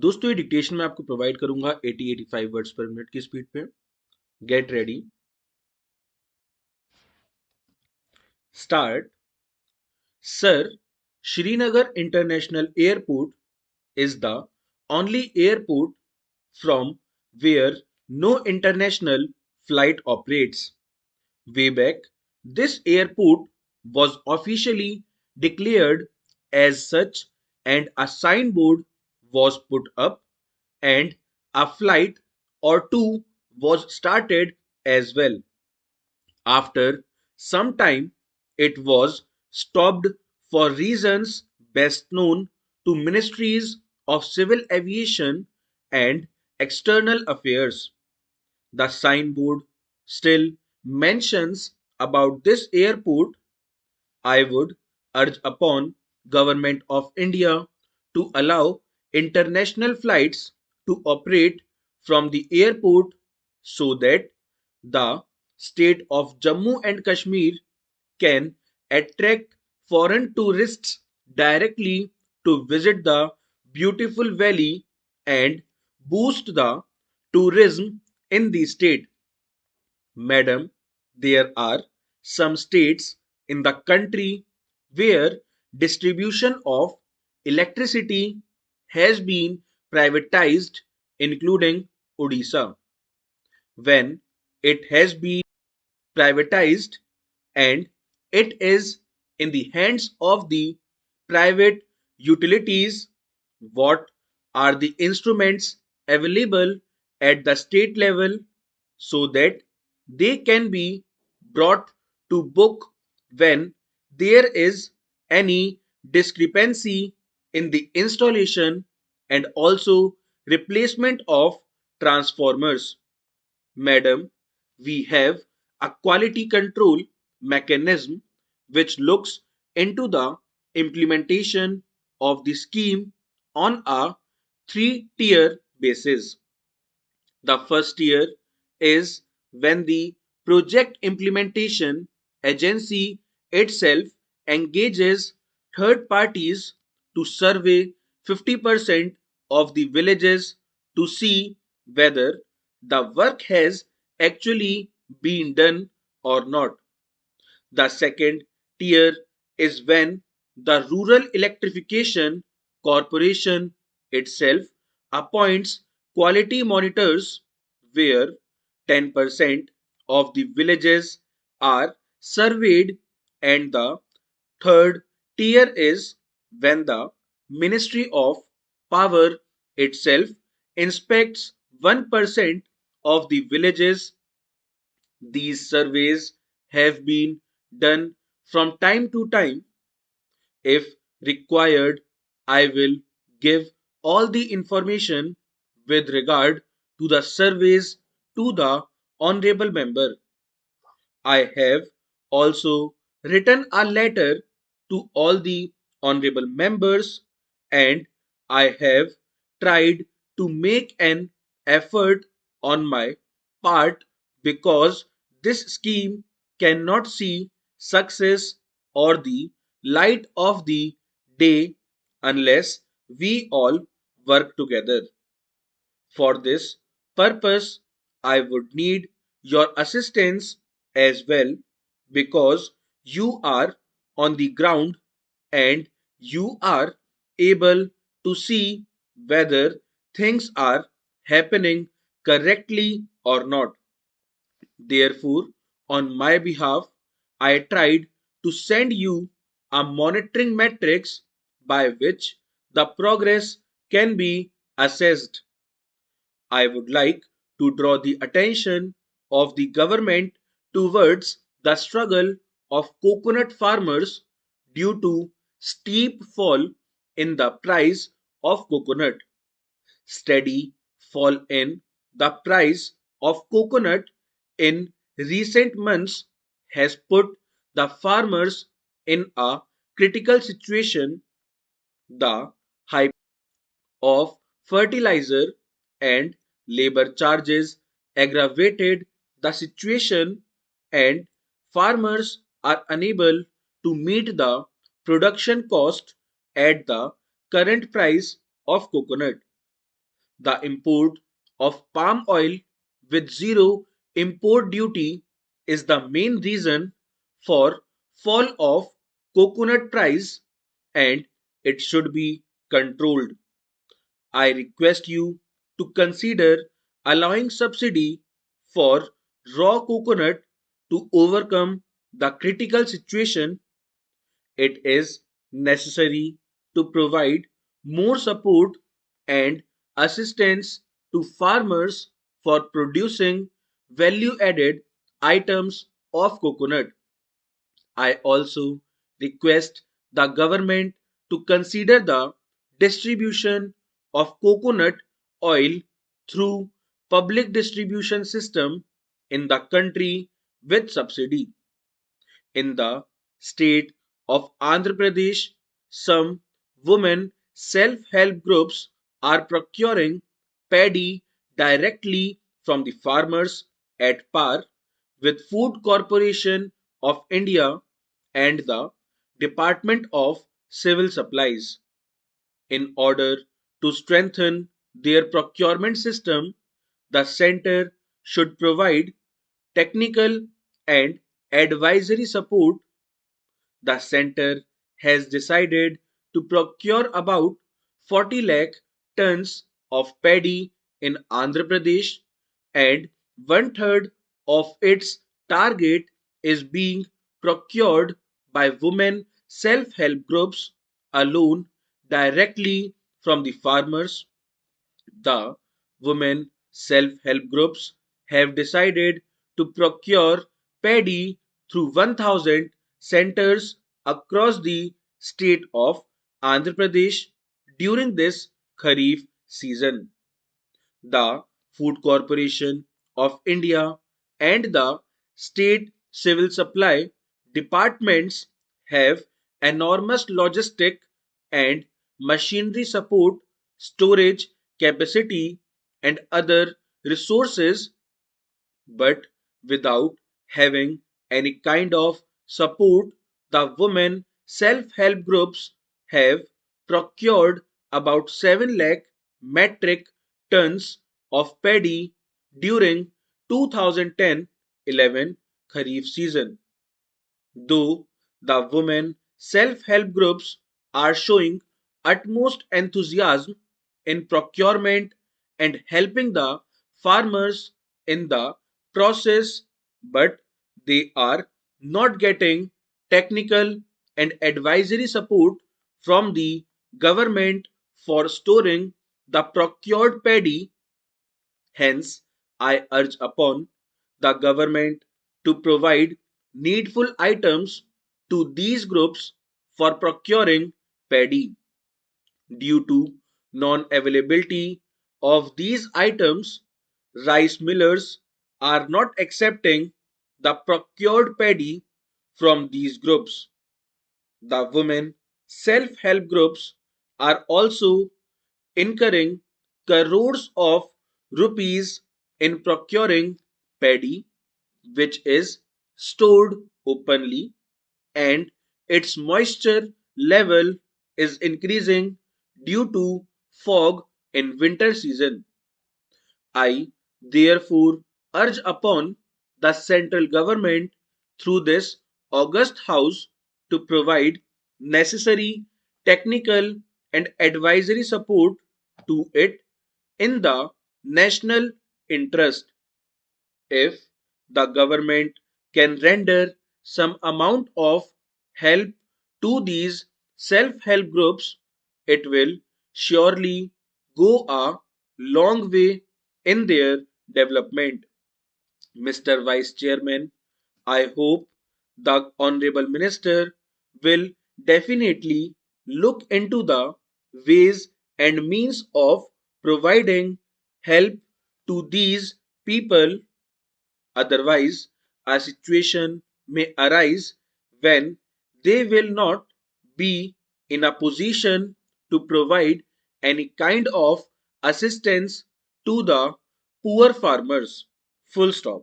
दोस्तों ये डिक्टेशन मैं आपको प्रोवाइड करूंगा 80-85 वर्ड्स पर मिनट की स्पीड पे। Get ready, start. Sir, Srinagar International Airport is the only airport from where no international flight operates. Way back, this airport was officially declared as such, and a signboard was put up, and a flight or two was started as well. After some time, it was stopped for reasons best known to ministries of civil aviation and external affairs. The signboard still mentions about this airport. I would urge upon Government of India to allow international flights to operate from the airport so that the state of Jammu and Kashmir can attract foreign tourists directly to visit the beautiful valley and boost the tourism in the state. Madam, there are some states in the country where distribution of electricity has been privatized, including Odisha. When it has been privatized and it is in the hands of the private utilities, what are the instruments available at the state level so that they can be brought to book when there is any discrepancy in the installation and also replacement of transformers. Madam, we have a quality control mechanism which looks into the implementation of the scheme on a three-tier basis. The first tier is when the project implementation agency itself engages third parties to survey 50% of the villages to see whether the work has actually been done or not. The second tier is when the Rural Electrification Corporation itself appoints quality monitors where 10% of the villages are surveyed, and the third tier is when the Ministry of Power itself inspects 1% of the villages. These surveys have been done from time to time. If required, I will give all the information with regard to the surveys to the honorable member. I have also written a letter to all the honorable members, and I have tried to make an effort on my part because this scheme cannot see success or the light of the day unless we all work together. For this purpose, I would need your assistance as well because you are on the ground and you are able to see whether things are happening correctly or not. Therefore, on my behalf, I tried to send you a monitoring matrix by which the progress can be assessed. I would like to draw the attention of the government towards the struggle of coconut farmers due to steep fall in the price of coconut. Steady fall in the price of coconut in recent months has put the farmers in a critical situation. The high of fertilizer and labor charges aggravated the situation, and farmers are unable to meet the production cost at the current price of coconut. The import of palm oil with zero import duty is the main reason for fall of coconut price, and it should be controlled. I request you to consider allowing subsidy for raw coconut to overcome the critical situation. It is necessary to provide more support and assistance to farmers for producing value added items of coconut. I also request the government to consider the distribution of coconut oil through public distribution system in the country with subsidy. In the state of Andhra Pradesh, some women self-help groups are procuring paddy directly from the farmers at par with Food Corporation of India and the Department of Civil Supplies. In order to strengthen their procurement system, the center should provide technical and advisory support. The center has decided to procure about 40 lakh tons of paddy in Andhra Pradesh, and one third of its target is being procured by women self help groups alone directly from the farmers. The women self-help groups have decided to procure paddy through 1,000 centers across the state of Andhra Pradesh during this Kharif season. The Food Corporation of India and the state civil supply departments have enormous logistic and machinery support, storage capacity, and other resources, but without having any kind of support, the women self-help groups have procured about 7 lakh metric tons of paddy during 2010-11 Kharif season. Though the women self-help groups are showing utmost enthusiasm in procurement and helping the farmers in the process, but they are not getting technical and advisory support from the government for storing the procured paddy. Hence, I urge upon the government to provide needful items to these groups for procuring paddy. Due to non-availability of these items, rice millers are not accepting the procured paddy from these groups. The women self-help groups are also incurring crores of rupees in procuring paddy, which is stored openly, and its moisture level is increasing due to fog in winter season. I therefore urge upon the central government through this august house to provide necessary technical and advisory support to it in the national interest. If the government can render some amount of help to these self-help groups, it will surely go a long way in their development. Mr. Vice Chairman, I hope the Honorable Minister will definitely look into the ways and means of providing help to these people. Otherwise, a situation may arise when they will not be in a position to provide any kind of assistance to the poor farmers. Full stop.